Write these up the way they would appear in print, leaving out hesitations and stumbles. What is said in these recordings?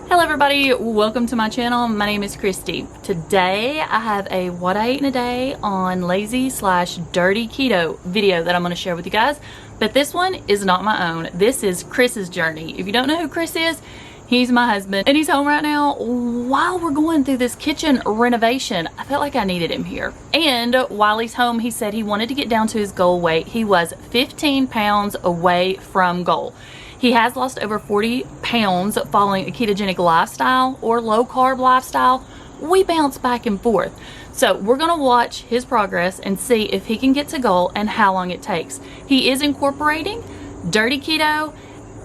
Hello everybody, welcome to my channel. My name is Kristi. Today I have a what I ate in a day on lazy/dirty keto video that I'm going to share with you guys. But this one is not my own. This is Chris's journey. If you don't know who Chris is, he's my husband and he's home right now while we're going through this kitchen renovation. I felt like I needed him here. And while he's home, he said he wanted to get down to his goal weight. He was 15 pounds away from goal. He has lost over 40 pounds following a ketogenic lifestyle or low carb lifestyle. We bounce back and forth. So we're gonna watch his progress and see if he can get to goal and how long it takes. He is incorporating dirty keto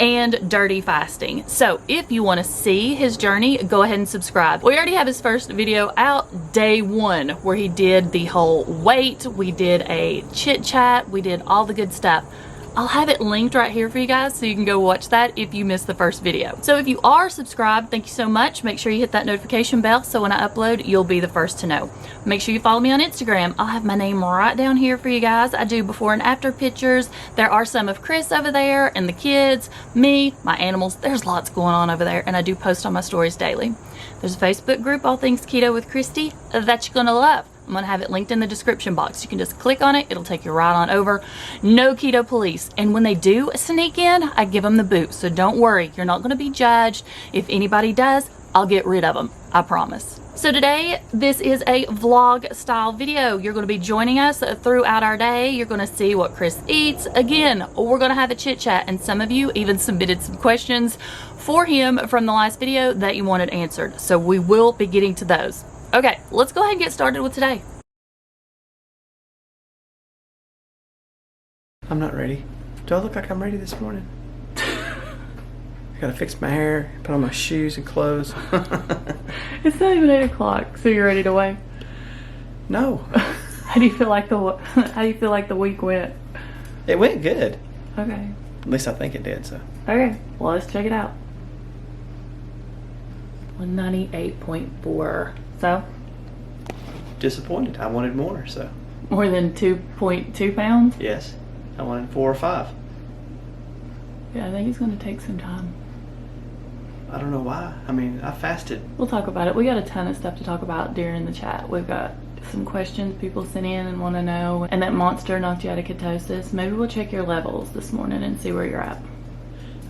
and dirty fasting. So if you wanna see his journey, go ahead and subscribe. We already have his first video out, day one, where he did the whole weight. We did a chit chat. We did all the good stuff. I'll have it linked right here for you guys so you can go watch that if you missed the first video. So if you are subscribed, thank you so much. Make sure you hit that notification bell so when I upload, you'll be the first to know. Make sure you follow me on Instagram. I'll have my name right down here for you guys. I do before and after pictures. There are some of Chris over there and the kids, me, my animals. There's lots going on over there and I do post on my stories daily. There's a Facebook group, All Things Keto with Kristi, that you're gonna love. I'm gonna have it linked in the description box. You can just click on it, it'll take you right on over. No keto police. And when they do sneak in, I give them the boot. So don't worry, you're not gonna be judged. If anybody does, I'll get rid of them, I promise. So today, this is a vlog style video. You're gonna be joining us throughout our day. You're gonna see what Chris eats. Again, we're gonna have a chit chat and some of you even submitted some questions for him from the last video that you wanted answered. So we will be getting to those. Okay, let's go ahead and get started with today. I'm not ready. Do I look like I'm ready this morning? I gotta fix my hair, put on my shoes and clothes. It's not even 8 o'clock, so you're ready to weigh? No. How do you feel like the week went? It went good. Okay. At least I think it did, so. Okay, well let's check it out. 198.4. So? Disappointed. I wanted more, so. More than 2.2 pounds? Yes. I wanted 4 or 5. Yeah, I think it's going to take some time. I don't know why. I mean, I fasted. We'll talk about it. We got a ton of stuff to talk about during the chat. We've got some questions people sent in and want to know. And that monster knocked you out of ketosis. Maybe we'll check your levels this morning and see where you're at.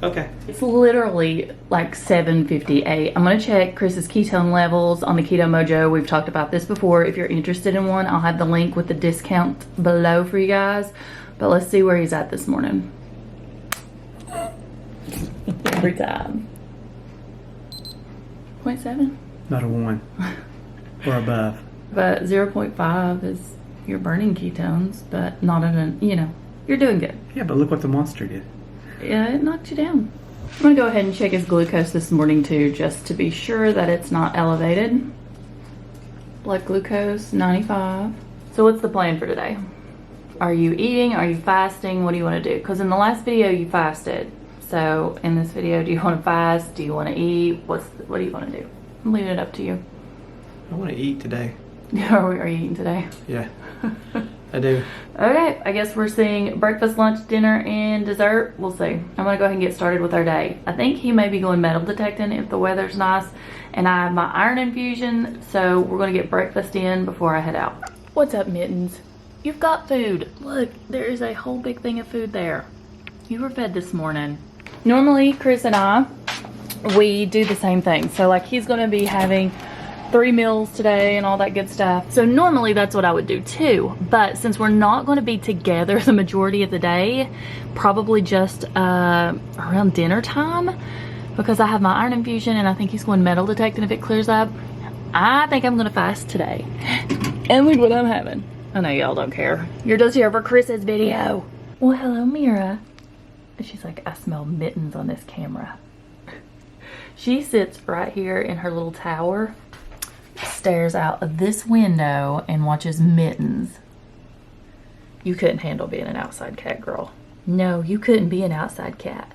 Okay. It's literally like 7:58. I'm going to check Chris's ketone levels on the Keto Mojo. We've talked about this before. If you're interested in one, I'll have the link with the discount below for you guys. But let's see where he's at this morning. Every time. 0.7? Not a 1. Or above. But 0.5 is you're burning ketones, but not at an, you know, you're doing good. Yeah, but look what the monster did. Yeah, it knocked you down. I'm gonna go ahead and check his glucose this morning too, just to be sure that it's not elevated. Blood glucose, 95. So what's the plan for today? Are you eating? Are you fasting? What do you want to do? Because in the last video you fasted. So in this video, do you want to fast? Do you want to eat? What do you want to do? I'm leaving it up to you. I want to eat today. Are you eating today? Yeah, I do. Okay, I guess we're seeing breakfast, lunch, dinner, and dessert. We'll see. I'm gonna go ahead and get started with our day. I think he may be going metal detecting if the weather's nice, and I have my iron infusion, so we're gonna get breakfast in before I head out. What's up, Mittens? You've got food. Look, there is a whole big thing of food there. You were fed this morning. Normally, Chris and I, we do the same thing. So like he's gonna be having 3 meals today and all that good stuff. So normally that's what I would do too. But since we're not going to be together the majority of the day, probably just around dinner time, because I have my iron infusion and I think he's going metal detecting if it clears up, I think I'm going to fast today. And look what I'm having. I know y'all don't care. You're just here for Chris's video. Well, hello, Mira. She's like, I smell mittens on this camera. She sits right here in her little tower, stares out of this window and watches mittens. You couldn't handle being an outside cat, girl. No, you couldn't be an outside cat.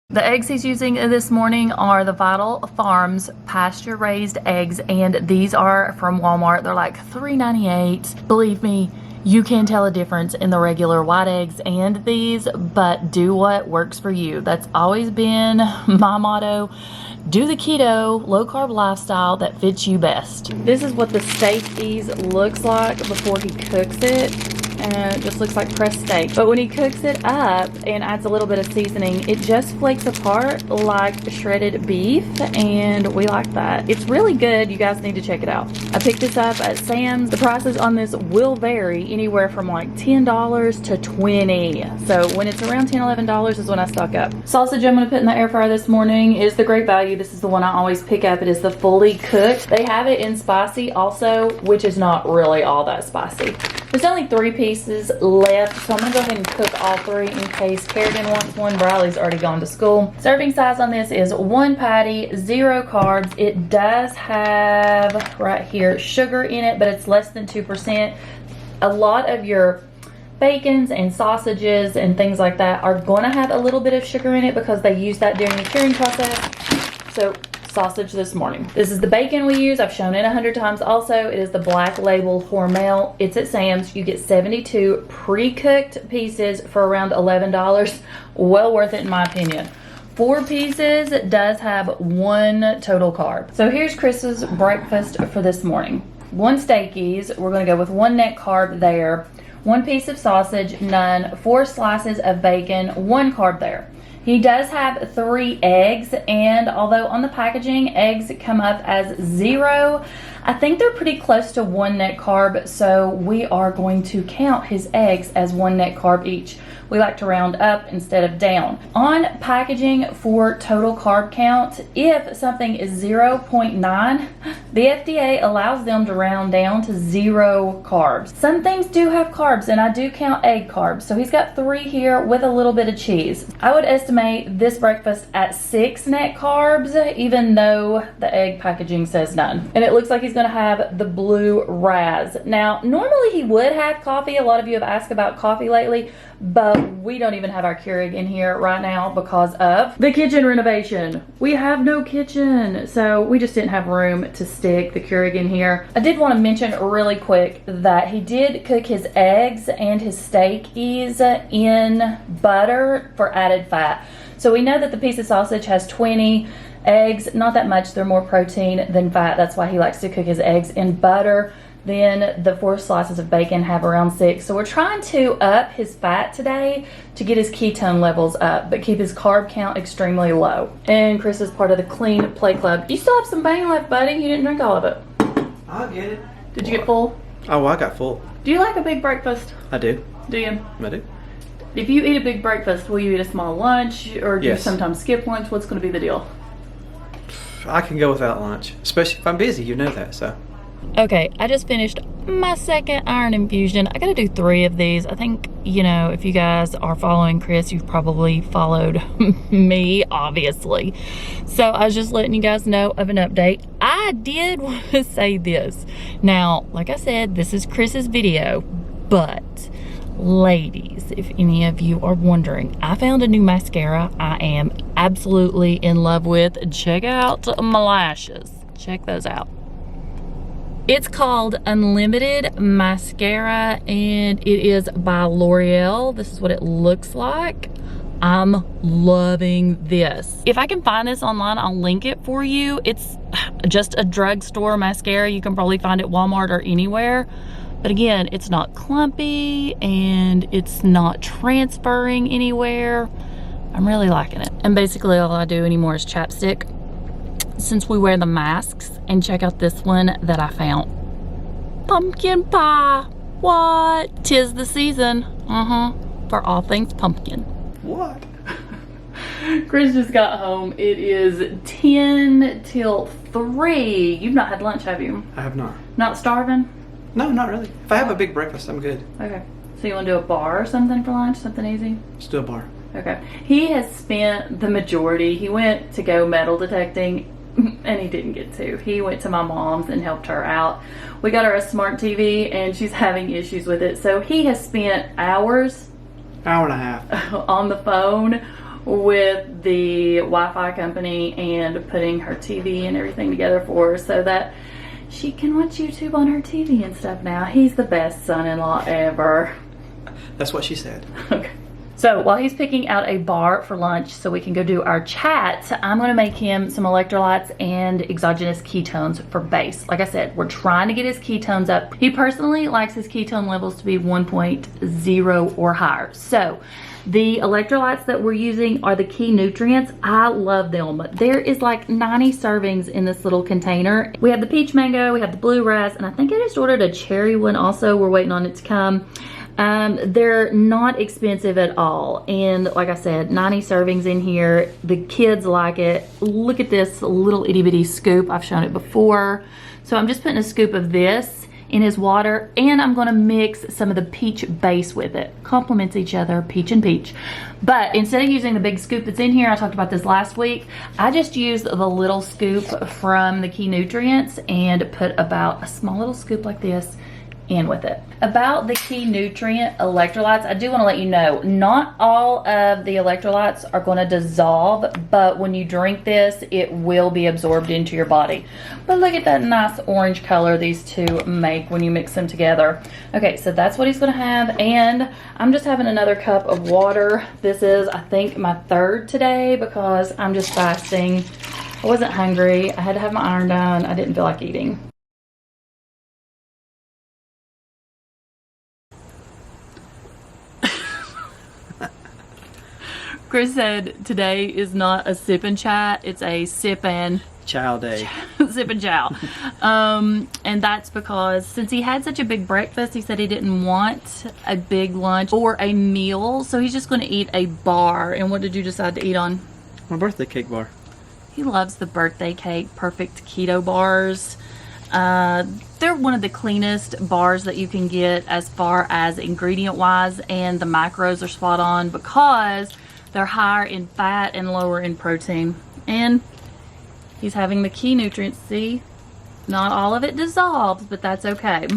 The eggs he's using this morning are the Vital Farms pasture raised eggs, and these are from Walmart. They're like $3.98. Believe me, You can tell a difference in the regular white eggs and these, but do what works for you. That's always been my motto. Do the keto, low carb lifestyle that fits you best. This is what the steak ease looks like before he cooks it. And it just looks like pressed steak. But when he cooks it up and adds a little bit of seasoning, it just flakes apart like shredded beef, and we like that. It's really good. You guys need to check it out. I picked this up at Sam's. The prices on this will vary anywhere from like $10 to $20. So when it's around $10, $11 is when I stock up. Sausage I'm gonna put in the air fryer this morning is the Great Value. This is the one I always pick up. It is the fully cooked. They have it in spicy also, which is not really all that spicy. There's only 3 pieces left, so I'm gonna go ahead and cook all 3 in case Kerrigan wants one. Briley's already gone to school. Serving size on this is 1 patty, 0 carbs. It does have right here sugar in it, but it's less than 2%. A lot of your bacons and sausages and things like that are gonna have a little bit of sugar in it because they use that during the curing process. So sausage this morning. This is the bacon we use. I've shown it 100 times also. It is the Black Label Hormel. It's at Sam's. You get 72 pre-cooked pieces for around $11. Well worth it in my opinion. 4 pieces does have 1 total carb. So here's Chris's breakfast for this morning. 1 steakies. We're going to go with 1 net carb there. 1 piece of sausage, none. 4 slices of bacon, 1 carb there. He does have 3 eggs, and although on the packaging eggs come up as 0, I think they're pretty close to 1 net carb, so we are going to count his eggs as 1 net carb each. We like to round up instead of down. On packaging for total carb count, if something is 0.9, the FDA allows them to round down to 0 carbs. Some things do have carbs, and I do count egg carbs. So he's got 3 here with a little bit of cheese. I would estimate this breakfast at 6 net carbs, even though the egg packaging says none. And it looks like he's gonna have the blue Raz. Now, normally he would have coffee. A lot of you have asked about coffee lately, but we don't even have our Keurig in here right now because of the kitchen renovation. We have no kitchen, so we just didn't have room to stick the Keurig in here. I did want to mention really quick that he did cook his eggs and his steakies in butter for added fat. So we know that the piece of sausage has 20 eggs, not that much. They're more protein than fat. That's why he likes to cook his eggs in butter. Then the 4 slices of bacon have around 6. So we're trying to up his fat today to get his ketone levels up, but keep his carb count extremely low. And Chris is part of the Clean Play Club. You still have some bang left, buddy. You didn't drink all of it. I'll get it. Did you get full? Oh, I got full. Do you like a big breakfast? I do. Do you? I do. If you eat a big breakfast, will you eat a small lunch, or do you Yes. sometimes skip lunch? What's going to be the deal? I can go without lunch, especially if I'm busy. You know that, so. Okay, I just finished my 2nd iron infusion. I gotta do 3 of these. I think, you know, if you guys are following Chris, you've probably followed me, obviously. So I was just letting you guys know of an update. I did want to say this. Now, like I said, this is Chris's video, but ladies, if any of you are wondering, I found a new mascara I am absolutely in love with. Check out my lashes. Check those out. It's called Unlimited Mascara, and it is by L'Oreal. This is what it looks like. I'm loving this. If I can find this online, I'll link it for you. It's just a drugstore mascara. You can probably find it at Walmart or anywhere. But again, it's not clumpy and it's not transferring anywhere. I'm really liking it. And basically all I do anymore is chapstick, since we wear the masks. And check out this one that I found. Pumpkin pie. What? 'Tis the season. For all things pumpkin. What? Chris just got home. It is 10 till 3. You've not had lunch, have you? I have not. Not starving? No, not really. If I have a big breakfast, I'm good. Okay. So you want to do a bar or something for lunch? Something easy? Let's do a bar. Okay. He has spent the majority. He went to go metal detecting, and he didn't get to. He went to my mom's and helped her out. We got her a smart TV, and she's having issues with it. So he has spent hours, Hour and a half. on the phone with the Wi-Fi company and putting her TV and everything together for her so that She can watch YouTube on her TV and stuff now. He's the best son-in-law ever. That's what she said. Okay. So while he's picking out a bar for lunch so we can go do our chat, I'm going to make him some electrolytes and exogenous ketones for base. Like I said, we're trying to get his ketones up. He personally likes his ketone levels to be 1.0 or higher. So the electrolytes that we're using are the key nutrients. I love them. There is like 90 servings in this little container. We have the peach mango, we have the bluegrass, and I think I just ordered a cherry one also. We're waiting on it to come. They're not expensive at all. And like I said, 90 servings in here. The kids like it. Look at this little itty bitty scoop. I've shown it before. So I'm just putting a scoop of this in his water, and I'm gonna mix some of the peach base with it. Complements each other, peach and peach. But instead of using the big scoop that's in here, I talked about this last week, I just used the little scoop from the key nutrients and put about a small little scoop like this in with it. About the key nutrient electrolytes, I do want to let you know, not all of the electrolytes are going to dissolve, but when you drink this, it will be absorbed into your body. But look at that nice orange color these two make when you mix them together. Okay, so that's what he's going to have, and I'm just having another cup of water. This is, I think, my third today because I'm just fasting. I wasn't hungry. I had to have my iron done. I didn't feel like eating. Chris said today is not a sip and chat, it's a sip and Chow day. sip and chow. And that's because since he had such a big breakfast, he said he didn't want a big lunch or a meal, so he's just going to eat a bar. And what did you decide to eat on? My birthday cake bar. He loves the birthday cake perfect keto bars. They're one of the cleanest bars that you can get as far as ingredient wise, and the macros are spot on because they're higher in fat and lower in protein. And he's having the key nutrients. See, not all of it dissolves, but that's okay.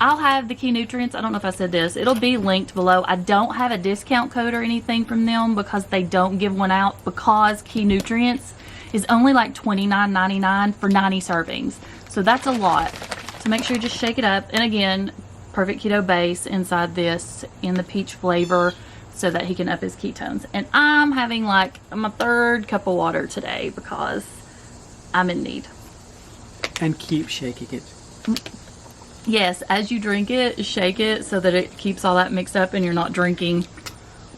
I'll have the key nutrients. I don't know if I said this. It'll be linked below. I don't have a discount code or anything from them because they don't give one out, because key nutrients is only like $29.99 for 90 servings. So that's a lot. So make sure you just shake it up. And again, perfect keto base inside this in the peach flavor, so that he can up his ketones. And I'm having like my third cup of water today because I'm in need. And keep shaking it. Yes, as you drink it, shake it so that it keeps all that mixed up and you're not drinking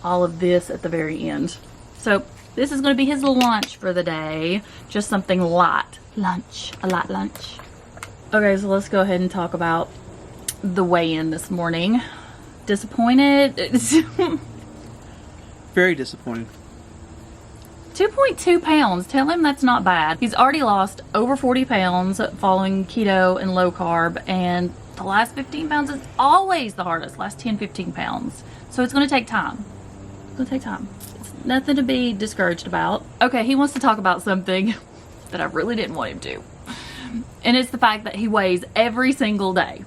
all of this at the very end. So this is going to be his lunch for the day. Just something light. Lunch. A light lunch. Okay, so let's go ahead and talk about the weigh-in this morning. Disappointed? Very disappointed. 2.2 pounds. Tell him that's not bad. He's already lost over 40 pounds following keto and low carb, and the last 15 pounds is always the hardest. Last 10, 15 pounds. So it's going to take time. It's going to take time. It's nothing to be discouraged about. Okay, he wants to talk about something that I really didn't want him to. And it's the fact that he weighs every single day.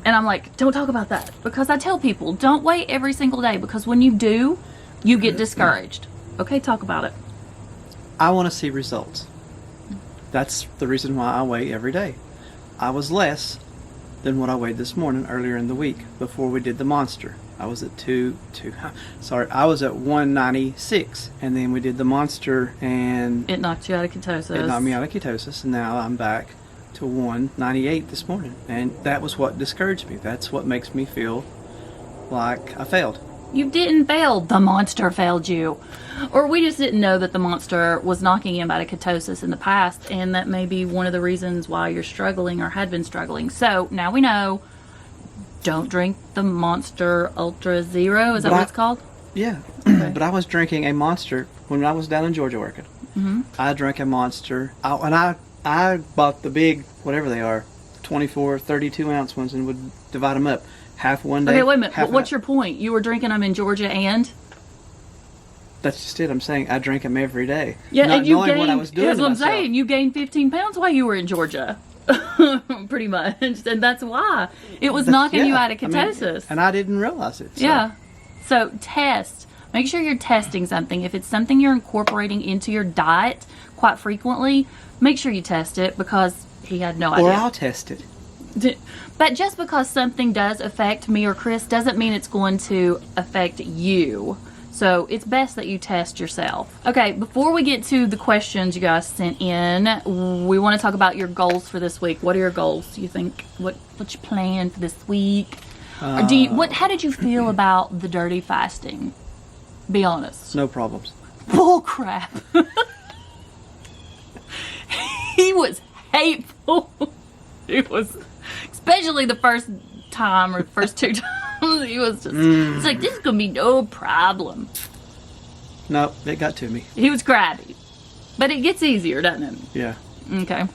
And I'm like, don't talk about that. Because I tell people, don't weigh every single day, because when you do, you get discouraged. Okay, talk about it. I want to see results. That's the reason why I weigh every day. I was less than what I weighed this morning earlier in the week before we did the monster. I was at I was at 196, and then we did the monster, and it knocked you out of ketosis. It knocked me out of ketosis, and now I'm back to 198 this morning, and that was what discouraged me. That's what makes me feel like I failed. You didn't fail. The monster failed you. Or we just didn't know that the monster was knocking him out of ketosis in the past, and that may be one of the reasons why you're struggling or had been struggling. So now we know, don't drink the Monster Ultra Zero. Is that what it's called? Yeah. Okay. But I was drinking a Monster when I was down in Georgia working. Mm-hmm. I drank a Monster, and I bought the big, whatever they are, 24, 32 ounce ones, and would divide them up. Half one day. Okay, wait a minute. What's your point? You were drinking them in Georgia and? That's just it. I'm saying I drank them every day. Yeah, not and you knowing gained, what I was doing. That's what I'm myself. saying. You gained 15 pounds while you were in Georgia. Pretty much. And that's why. It was knocking you out of ketosis. And I didn't realize it. So. Yeah. So test. Make sure you're testing something. If it's something you're incorporating into your diet quite frequently, make sure you test it, because he had no idea. Or I'll test it. But just because something does affect me or Chris doesn't mean it's going to affect you. So it's best that you test yourself. Okay, before we get to the questions you guys sent in, we want to talk about your goals for this week. What are your goals, do you think? What's your plan for this week? Or how did you feel about the dirty fasting? Be honest. No problems. Bull crap. He was hateful. It was, especially the first time or the first 2 times. He was just, it's like, this is gonna be no problem. Nope, it got to me. He was crabby, but it gets easier, doesn't it? Yeah. Okay.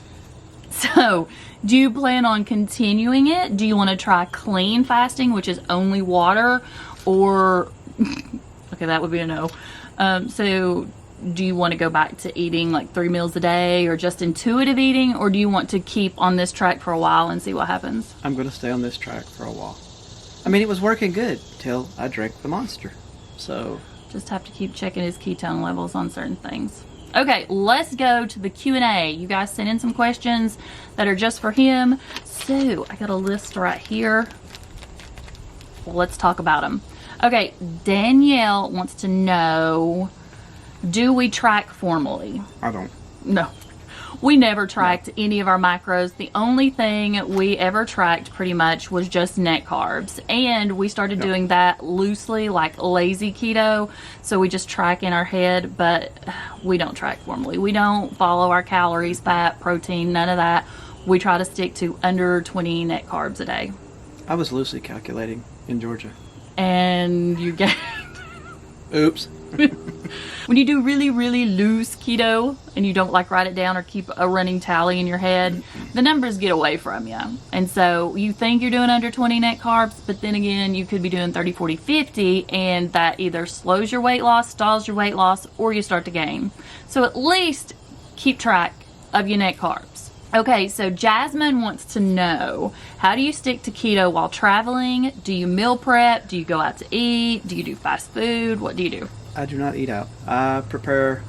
So, do you plan on continuing it? Do you want to try clean fasting, which is only water, or okay, that would be a no. So, do you want to go back to eating like 3 meals a day, or just intuitive eating, or do you want to keep on this track for a while and see what happens? I'm going to stay on this track for a while. I mean, it was working good till I drank the Monster. So just have to keep checking his ketone levels on certain things. Okay, let's go to the Q&A. You guys sent in some questions that are just for him. So I got a list right here. Well, let's talk about them. Okay, Danielle wants to know, do we track formally? I don't. No. We never tracked any of our macros. The only thing we ever tracked pretty much was just net carbs. And we started doing that loosely, like lazy keto. So we just track in our head, but we don't track formally. We don't follow our calories, fat, protein, none of that. We try to stick to under 20 net carbs a day. I was loosely calculating in Georgia. And you get... Oops. When you do really, really loose keto and you don't like write it down or keep a running tally in your head, the numbers get away from you. And so you think you're doing under 20 net carbs, but then again, you could be doing 30, 40, 50, and that either slows your weight loss, stalls your weight loss, or you start to gain. So at least keep track of your net carbs. Okay, so Jasmine wants to know, how do you stick to keto while traveling? Do you meal prep? Do you go out to eat? Do you do fast food? What do you do? I do not eat out. I prepare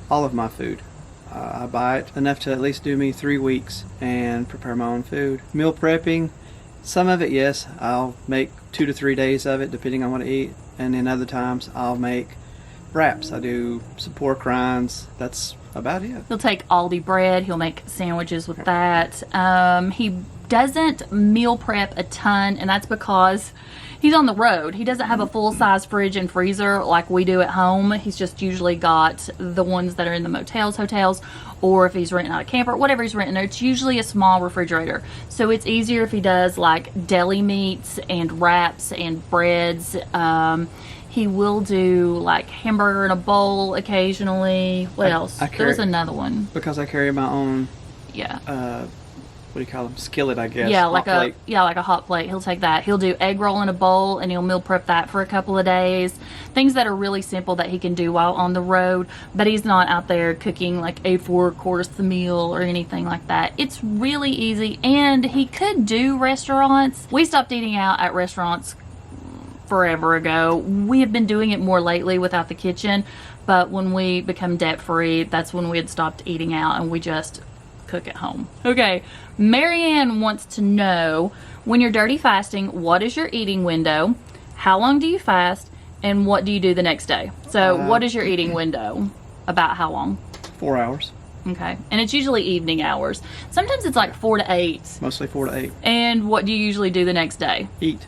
all of my food. I buy it enough to at least do me 3 weeks and prepare my own food. Meal prepping, some of it, yes. I'll make 2 to 3 days of it depending on what I eat. And then other times I'll make wraps. I do some pork rinds. That's about it. He'll take Aldi bread. He'll make sandwiches with that. He doesn't meal prep a ton, and that's because he's on the road. He doesn't have a full-size fridge and freezer like we do at home. He's just usually got the ones that are in the motels, hotels, or if he's renting out a camper, whatever he's renting, it's usually a small refrigerator. So it's easier if he does like deli meats and wraps and breads. He will do like hamburger in a bowl occasionally. What else? There was another one. Because I carry my own, what do you call them? Skillet, I guess. Yeah, like a hot plate. He'll take that. He'll do egg roll in a bowl, and he'll meal prep that for a couple of days. Things that are really simple that he can do while on the road, but he's not out there cooking like a 4-course meal or anything like that. It's really easy, and he could do restaurants. We stopped eating out at restaurants forever ago. We have been doing it more lately without the kitchen, but when we become debt free, that's when we had stopped eating out and we just cook at home. Okay, Marianne wants to know, when you're dirty fasting, what is your eating window? How long do you fast? And what do you do the next day? So what is your eating window? About how long? 4 hours. Okay, and it's usually evening hours. Sometimes it's like 4 to 8. Mostly 4 to 8. And what do you usually do the next day? Eat.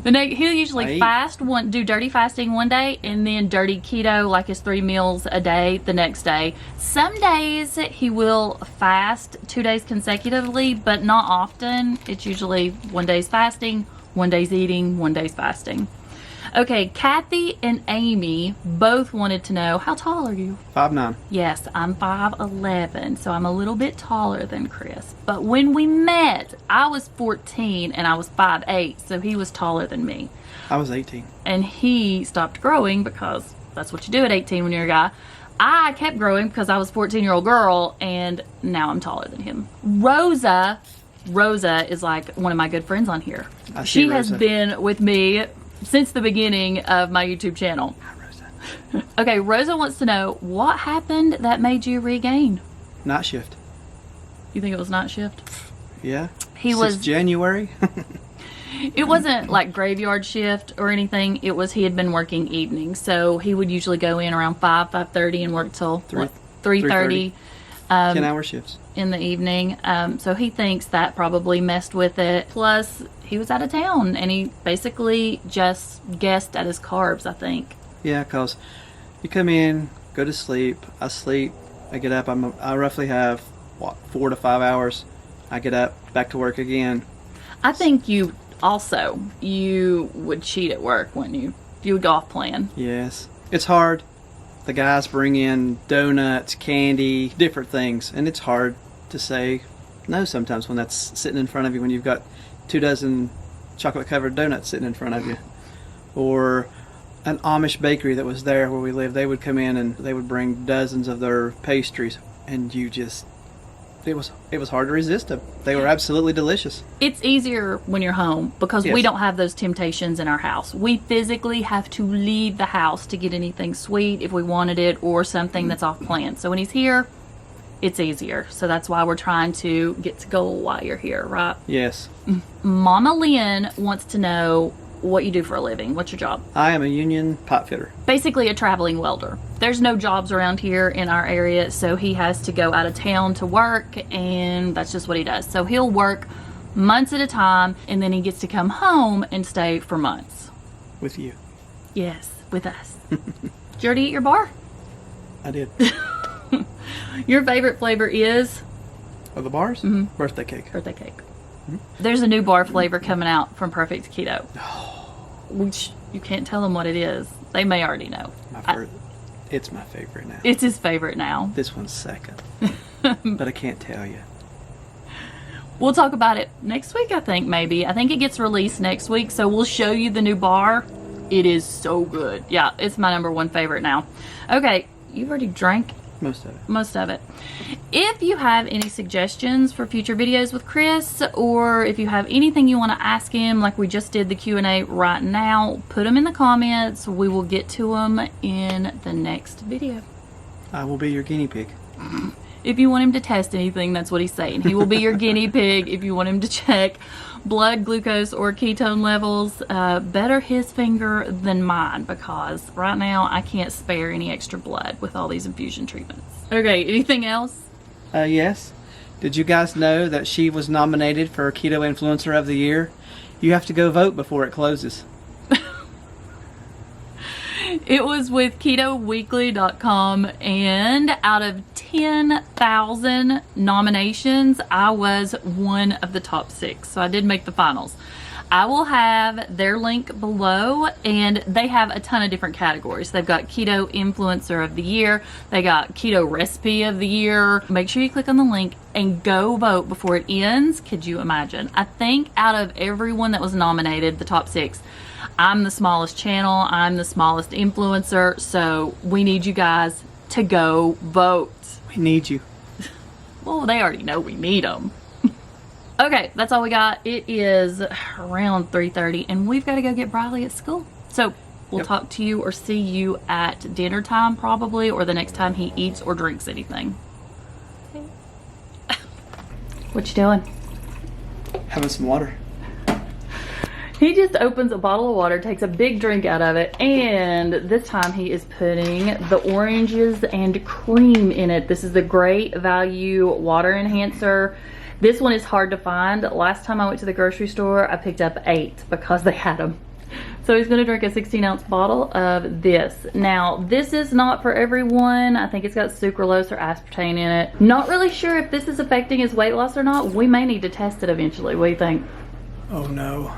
He'll usually do dirty fasting one day, and then dirty keto, like his 3 meals a day, the next day. Some days he will fast 2 days consecutively, but not often. It's usually 1 day's fasting, 1 day's eating, 1 day's fasting. Okay, Kathy and Amy both wanted to know, how tall are you? 5'9". Yes, I'm 5'11", so I'm a little bit taller than Chris. But when we met, I was 14 and I was 5'8", so he was taller than me. I was 18. And he stopped growing because that's what you do at 18 when you're a guy. I kept growing because I was a 14-year-old girl, and now I'm taller than him. Rosa is like one of my good friends on here. She has been with me since the beginning of my YouTube channel. Hi, Rosa. Okay, Rosa wants to know what happened that made you regain. Night shift. You think it was night shift? Yeah. He Since was January. It wasn't like graveyard shift or anything. It was he had been working evenings, so he would usually go in around 5:30 and work till 3:30. 10-hour shifts in the evening. So he thinks that probably messed with it. Plus, he was out of town and he basically just guessed at his carbs, I think. Yeah, because you come in, go to sleep, I sleep, I get up, I roughly have, 4 to 5 hours. I get up, back to work again. I think you would cheat at work, wouldn't you? You would go off plan. Yes. It's hard. The guys bring in donuts, candy, different things, and it's hard to say no sometimes when that's sitting in front of you, when you've got 2 dozen chocolate-covered donuts sitting in front of you. Or an Amish bakery that was there where we live, they would come in and they would bring dozens of their pastries, and you just... It was hard to resist them. They were absolutely delicious. It's easier when you're home because Yes. we don't have those temptations in our house. We physically have to leave the house to get anything sweet if we wanted it or something that's off plan. So when he's here, it's easier. So that's why we're trying to get to goal while you're here, right? Yes. Mama Lynn wants to know what you do for a living. What's your job? I am a union pipe fitter. Basically a traveling welder. There's no jobs around here in our area, so he has to go out of town to work, and that's just what he does. So he'll work months at a time, and then he gets to come home and stay for months. With you. Yes, with us. Did you already eat your bar? I did. Your favorite flavor is? Of the bars? Mm-hmm. Birthday cake. Birthday cake. There's a new bar flavor coming out from Perfect Keto. Which you can't tell them what it is. They may already know. It's my favorite now. It's his favorite now. This one's second. But I can't tell you. We'll talk about it next week, I think, maybe. I think it gets released next week, so we'll show you the new bar. It is so good. Yeah, it's my #1 favorite now. Okay, you've already drank Most of it. most of it. If you have any suggestions for future videos with Chris, or if you have anything you want to ask him, like we just did the Q&A right now, put them in the comments. We will get to them in the next video. I will be your guinea pig. If you want him to test anything, that's what he's saying. He will be your guinea pig if you want him to check blood glucose or ketone levels. Better his finger than mine, because right now I can't spare any extra blood with all these infusion treatments. Okay, anything else? Yes. Did you guys know that she was nominated for Keto Influencer of the Year? You have to go vote before it closes. It was with KetoWeekly.com, and out of 10,000 nominations, I was one of the top 6. So I did make the finals. I will have their link below, and they have a ton of different categories. They've got Keto Influencer of the Year. They got Keto Recipe of the Year. Make sure you click on the link and go vote before it ends. Could you imagine? I think out of everyone that was nominated, the top 6, I'm the smallest channel, I'm the smallest influencer, so we need you guys to go vote. We need you. Well, they already know we need them. Okay, that's all we got. It is around 3:30, and we've got to go get Briley at school. So we'll talk to you or see you at dinner time probably, or the next time he eats or drinks anything. What you doing? Having some water. He just opens a bottle of water, takes a big drink out of it, and this time he is putting the oranges and cream in it. This is the Great Value Water Enhancer. This one is hard to find. Last time I went to the grocery store, I picked up 8 because they had them. So he's going to drink a 16-ounce bottle of this. Now, this is not for everyone. I think it's got sucralose or aspartame in it. Not really sure if this is affecting his weight loss or not. We may need to test it eventually. What do you think? Oh no.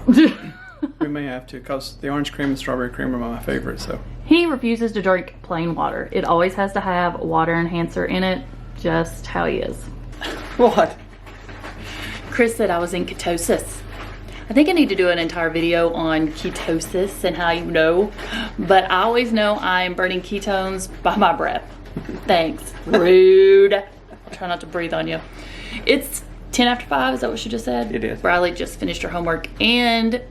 We may have to, because the orange cream and strawberry cream are my favorite, so. He refuses to drink plain water. It always has to have water enhancer in it, just how he is. What? Chris said I was in ketosis. I think I need to do an entire video on ketosis and how you know, but I always know I'm burning ketones by my breath. Thanks. Rude. I'll try not to breathe on you. It's 10 after 5, is that what she just said? It is. Briley just finished her homework, and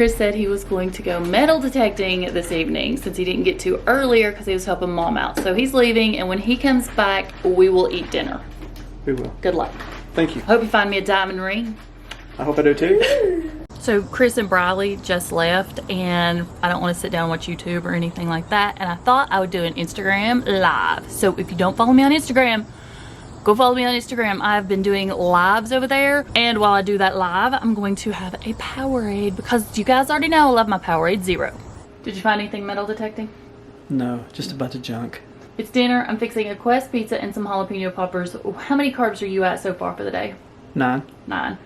Chris said he was going to go metal detecting this evening since he didn't get to earlier because he was helping mom out. So he's leaving, and when he comes back, we will eat dinner. We will. Good luck. Thank you. Hope you find me a diamond ring. I hope I do too. So Chris and Briley just left, and I don't want to sit down and watch YouTube or anything like that, and I thought I would do an Instagram live. So if you don't follow me on Instagram, go follow me on Instagram. I've been doing lives over there, and while I do that live, I'm going to have a Powerade because you guys already know I love my Powerade Zero. Did you find anything metal detecting? No, just a bunch of junk. It's dinner. I'm fixing a Quest pizza and some jalapeno poppers. How many carbs are you at so far for the day? 9. 9.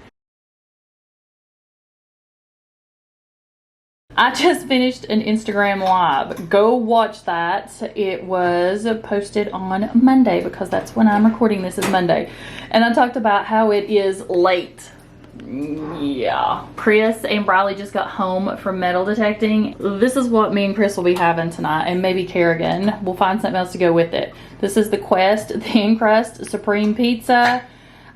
I just finished an Instagram live. Go watch that. It was posted on Monday because that's when I'm recording this, is Monday. And I talked about how it is late. Yeah. Chris and Briley just got home from metal detecting. This is what me and Chris will be having tonight, and maybe Kerrigan. We'll find something else to go with it. This is the Quest Thin Crust Supreme Pizza.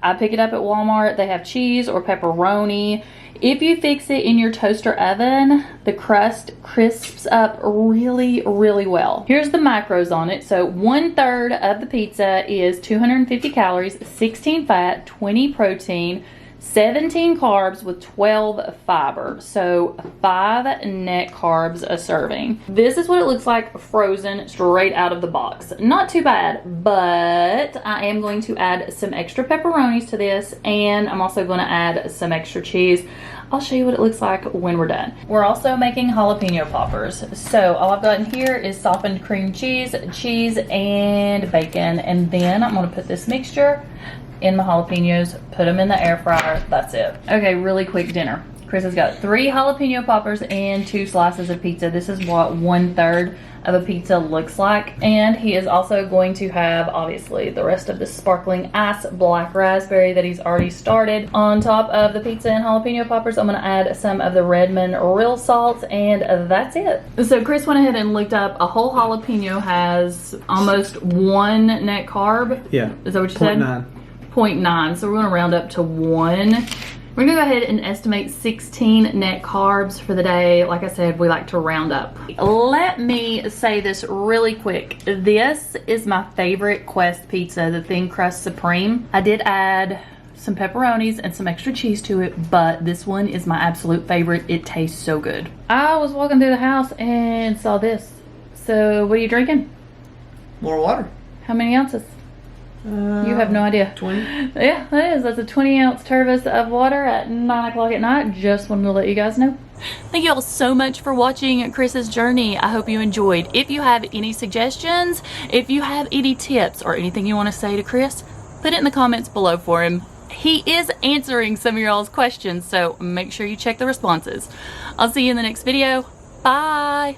I pick it up at Walmart. They have cheese or pepperoni. If you fix it in your toaster oven, the crust crisps up really, really well. Here's the macros on it. So 1/3 of the pizza is 250 calories, 16 fat, 20 protein, 17 carbs with 12 fiber. So 5 net carbs a serving. This is what it looks like frozen straight out of the box. Not too bad, but I am going to add some extra pepperonis to this, and I'm also going to add some extra cheese. I'll show you what it looks like when we're done. We're also making jalapeno poppers. So all I've got in here is softened cream cheese, and bacon. And then I'm gonna put this mixture in my jalapenos, put them in the air fryer. That's it. Okay, really quick dinner. Chris has got 3 jalapeno poppers and 2 slices of pizza. This is what 1/3 of a pizza looks like. And he is also going to have, obviously, the rest of the sparkling ice black raspberry that he's already started. On top of the pizza and jalapeno poppers, I'm gonna add some of the Redmond real salt, and that's it. So Chris went ahead and looked up a whole jalapeno has almost 1 net carb. Yeah. Is that what you said? 0.9. 0.9. So we're gonna round up to 1. We're gonna go ahead and estimate 16 net carbs for the day. Like I said, we like to round up. Let me say this really quick. This is my favorite Quest pizza, the Thin Crust Supreme. I did add some pepperonis and some extra cheese to it, but this one is my absolute favorite. It tastes so good. I was walking through the house and saw this. So what are you drinking? More water. How many ounces? You have no idea. 20. Yeah, that is. That's a 20-ounce turvis of water at 9 o'clock at night. Just wanted to let you guys know. Thank you all so much for watching Chris's journey. I hope you enjoyed. If you have any suggestions, if you have any tips or anything you want to say to Chris, put it in the comments below for him. He is answering some of y'all's questions, so make sure you check the responses. I'll see you in the next video. Bye.